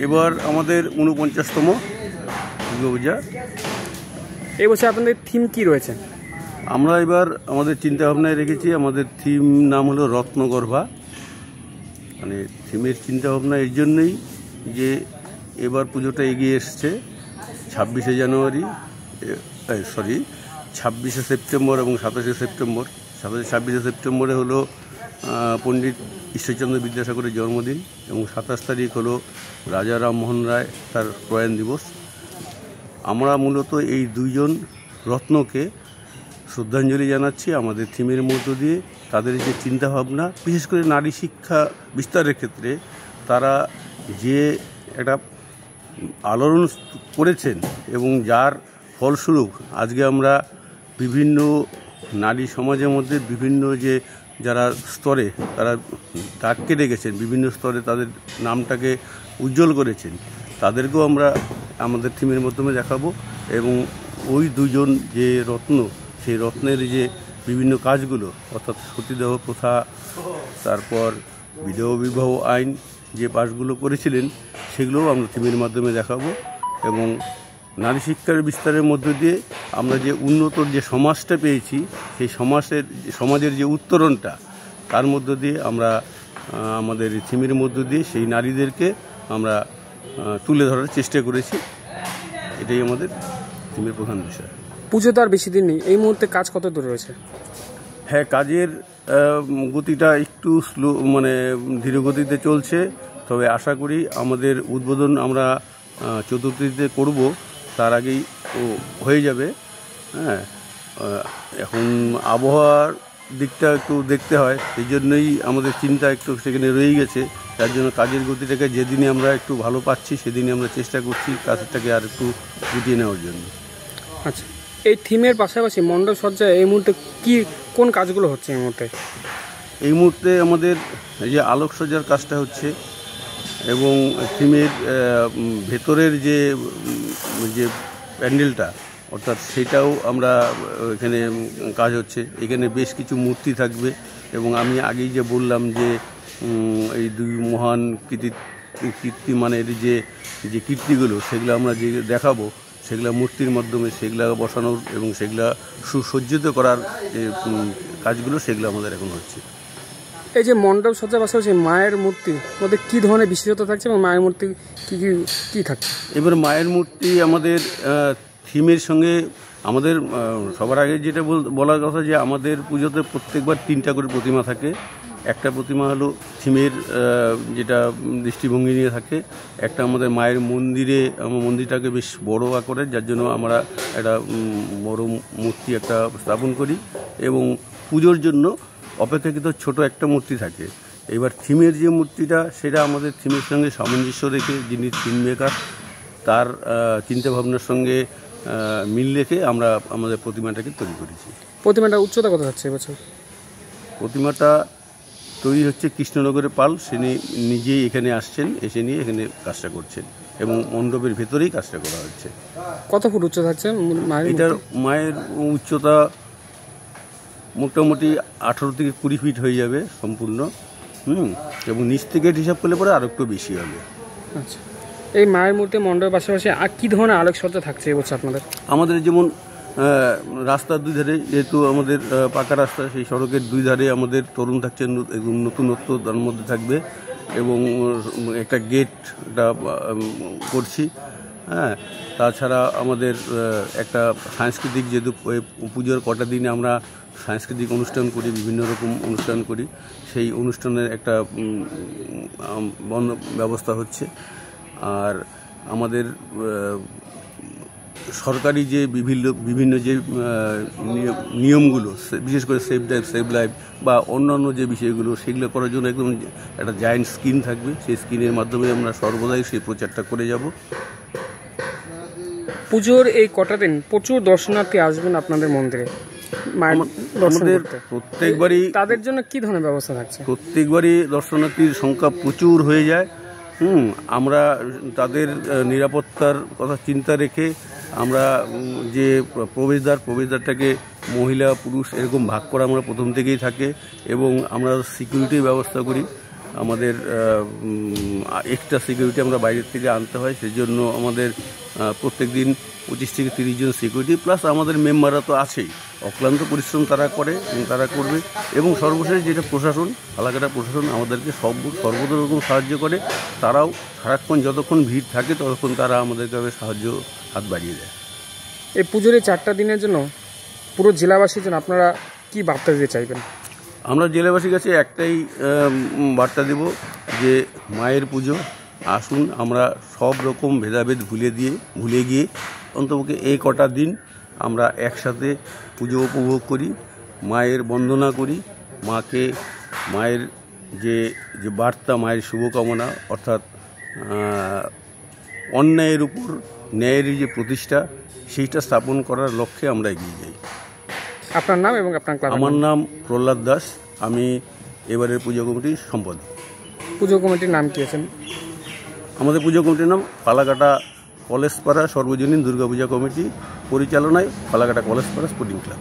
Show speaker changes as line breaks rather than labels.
এবার আমাদের ৪৯তম দুর্গাপূজা।
এই বছর আপনাদের থিম কি রয়েছে?
আমরা এবার আমাদের চিন্তা ভাবনায় রেখেছি, আমাদের থিম নাম হলো রত্নগর্ভা। মানে থিমের চিন্তা ভাবনা এর জন্যই যে এবার পুজোটা এগিয়ে এসছে 26শে জানুয়ারি, 26শে সেপ্টেম্বর এবং 27শে সেপ্টেম্বর। 26শে সেপ্টেম্বরে হলো পণ্ডিত ঈশ্বরচন্দ্র বিদ্যাসাগরের জন্মদিন এবং 27 তারিখ হলো রাজা রামমোহন রায় তার প্রয়াণ দিবস। আমরা মূলত এই দুইজন রত্নকে শ্রদ্ধাঞ্জলি জানাচ্ছি আমাদের থিমের মধ্য দিয়ে। তাদের যে চিন্তাভাবনা, বিশেষ করে নারী শিক্ষা বিস্তারের ক্ষেত্রে তারা যে একটা আলোড়ন করেছেন এবং যার ফলস্বরূপ আজকে আমরা বিভিন্ন নারী সমাজের মধ্যে বিভিন্ন যে যারা স্তরে তারা দাগ কেটে গেছেন, বিভিন্ন স্তরে তাদের নামটাকে উজ্জ্বল করেছেন, তাদেরকেও আমরা আমাদের থিমের মাধ্যমে দেখাবো। এবং ওই দুজন যে রত্ন, সেই রত্নের যে বিভিন্ন কাজগুলো, অর্থাৎ সতীদাহ প্রথা, তারপর বিধবা বিবাহ আইন যে পাশগুলো করেছিলেন, সেগুলোও আমরা থিমের মাধ্যমে দেখাবো। এবং নারী শিক্ষার বিস্তারের মধ্য দিয়ে আমরা যে উন্নত যে সমাজটা পেয়েছি, সেই সমাজের যে উত্তরণটা, তার মধ্য দিয়ে আমরা আমাদের থিমের মধ্য দিয়ে সেই নারীদেরকে আমরা তুলে ধরার চেষ্টা করেছি। এটাই আমাদের থিমের প্রধান বিষয়।
পুজো তো আর বেশি দিন নেই, এই মুহূর্তে কাজ কত দূর রয়েছে?
হ্যাঁ, কাজের গতিটা একটু স্লো, মানে ধীর গতিতে চলছে। তবে আশা করি আমাদের উদ্বোধন আমরা চতুর্থীতে করব, তার আগেই হয়ে যাবে। হ্যাঁ, এখন আবহাওয়ার দিকটা একটু দেখতে হয়, এই জন্যই আমাদের চিন্তা একটু সেখানে রয়ে গেছে। তার জন্য কাজের গতিটাকে যেদিনে আমরা একটু ভালো পাচ্ছি সেদিনই আমরা চেষ্টা করছি কাজটাকে আর একটু গুটিয়ে নেওয়ার জন্য।
আচ্ছা, এই থিমের পাশাপাশি মণ্ডপ সজ্জায় এই মুহূর্তে কোন কাজগুলো হচ্ছে এই মুহূর্তে?
এই মুহূর্তে আমাদের যে আলোকসজ্জার কাজটা হচ্ছে এবং থিমের ভেতরের যে প্যান্ডেলটা, অর্থাৎ সেটাও আমরা এখানে কাজ হচ্ছে। এখানে বেশ কিছু মূর্তি থাকবে এবং আমি আগেই যে বললাম যে এই দুই মহান কীর্তিমানের যে কীর্তিগুলো, সেগুলো আমরা যে দেখাবো, সেগুলো মূর্তির মাধ্যমে সেগুলো বসানোর এবং সেগুলো সুসজ্জিত করার যে কাজগুলো, সেগুলো আমাদের এখন হচ্ছে।
এই যে মণ্ডপ সজ্জার পাশাপাশি মায়ের মূর্তির মধ্যে কী ধরনের বিশেষত্ব থাকছে এবং মায়ের মূর্তি কী থাকছে?
এবার মায়ের মূর্তি আমাদের থিমের সঙ্গে আমাদের সবার আগে যেটা বলার কথা যে আমাদের পুজোতে প্রত্যেকবার 3টা করে প্রতিমা থাকে। একটা প্রতিমা হলো থিমের যেটা দৃষ্টিভঙ্গি নিয়ে থাকে, একটা আমাদের মায়ের মন্দিরে, আমার মন্দিরটাকে বেশ বড় আকারে, যার জন্য আমরা একটা বড় মূর্তি একটা স্থাপন করি এবং পুজোর জন্য অপেক্ষাকৃত ছোট একটা মূর্তি থাকে। এবার থিমের যে মূর্তিটা, সেটা আমাদের থিমের সঙ্গে সামঞ্জস্য রেখে যিনি থিম মেকার, তার চিন্তাভাবনার সঙ্গে মিল রেখে আমরা আমাদের প্রতিমাটাকে তৈরি করেছি।
প্রতিমাটার উচ্চতা কত হচ্ছে এবছর?
প্রতিমাটা তৈরি হচ্ছে কৃষ্ণনগরের পাল, সে নিজেই এখানে আসছেন, এসে নিয়ে এখানে কাজটা করছেন এবং মণ্ডপের ভেতরেই কাজটা করা হচ্ছে।
কত ফুট উচ্চতা থাকছে
এটার? মায়ের উচ্চতা মোটামুটি 18 থেকে 20 ফিট হয়ে যাবে সম্পূর্ণ। এবং নিচ থেকে হিসাব করলে পরে আরও একটু বেশি হবে।
আচ্ছা, এই মায়ের মূর্তি মণ্ডপের পাশাপাশি আর কী ধরনের আলোকসজ্জা থাকছে এবছর আপনাদের? আমাদের
যেমন রাস্তার দুই ধারে, যেহেতু আমাদের পাকা রাস্তা, সেই সড়কের দুই ধারে আমাদের তরুণ থাকছে, নতুনত্ব তার মধ্যে থাকবে এবং একটা গেটটা করছি। হ্যাঁ, তাছাড়া আমাদের একটা সাংস্কৃতিক, যেহেতু পুজোর কটা দিনে আমরা সাংস্কৃতিক অনুষ্ঠান করি, বিভিন্ন রকম অনুষ্ঠান করি, সেই অনুষ্ঠানের একটা ব্যবস্থা হচ্ছে। আর আমাদের সরকারি যে বিভিন্ন যে নিয়মগুলো, বিশেষ করে সেভ লাইফ বা অন্যান্য যে বিষয়গুলো, সেগুলো করার জন্য একদম একটা জায়েন্ট স্ক্রিন থাকবে। সেই স্ক্রিনের মাধ্যমে আমরা সর্বদাই সেই প্রচারটা করে যাব।
পুজোর এই কটা দিন প্রচুর দর্শনার্থী আসবেন আপনাদের মন্দিরে।
আমাদের প্রত্যেকবারই
তাদের জন্য কি ধরনের ব্যবস্থা থাকছে?
প্রত্যেকবারই দর্শনার্থীর সংখ্যা প্রচুর হয়ে যায়। আমরা তাদের নিরাপত্তার কথা চিন্তা রেখে আমরা যে প্রবেশদ্বারটাকে মহিলা পুরুষ এরকম ভাগ করা আমরা প্রথম থেকেই থাকে এবং আমরা সিকিউরিটির ব্যবস্থা করি। আমাদের এক্সট্রা সিকিউরিটি আমরা বাইরের থেকে আনতে হয়, সেজন্য আমাদের প্রত্যেক দিন 25 থেকে 30 জন সিকিউরিটি প্লাস আমাদের মেম্বাররা তো আছেই, অক্লান্ত পরিশ্রম তারা করে এবং তারা করবে। এবং সর্বশেষ যেটা প্রশাসন, ফালাকাটা প্রশাসন আমাদেরকে সর্বদা রকম সাহায্য করে। তারাও সারাক্ষণ যতক্ষণ ভিড় থাকে ততক্ষণ তারা আমাদেরকে সাহায্য হাত বাড়িয়ে দেয়।
এই পুজোর এই 4টা দিনের জন্য পুরো জেলাবাসীর জন্য আপনারা কি বার্তা দিতে চাইবেন?
আমরা জেলাবাসীর কাছে একটাই বার্তা দেব যে মায়ের পুজো, আসুন আমরা সব রকম ভেদাভেদ ভুলে গিয়ে অন্তপক্ষে এই কটা দিন আমরা একসাথে পুজো উপভোগ করি, মায়ের বন্দনা করি, মায়ের যে বার্তা, মায়ের শুভকামনা, অর্থাৎ অন্যায়ের উপর ন্যায়ের যে প্রতিষ্ঠা, সেইটা স্থাপন করার লক্ষ্যে আমরা এগিয়ে যাই।
আপনার নাম এবং আপনার ক্লাব?
আমার নাম প্রহ্লাদ দাস, আমি এবারের পুজো কমিটির সম্পাদক।
পুজো কমিটির নাম কি আছেন?
আমাদের পুজো কমিটির নাম ফালাকাটা কলেজপাড়া সর্বজনীন দুর্গাপূজা কমিটি, পরিচালনায় ফালাকাটা কলেজপাড়া স্পোর্টিং ক্লাব।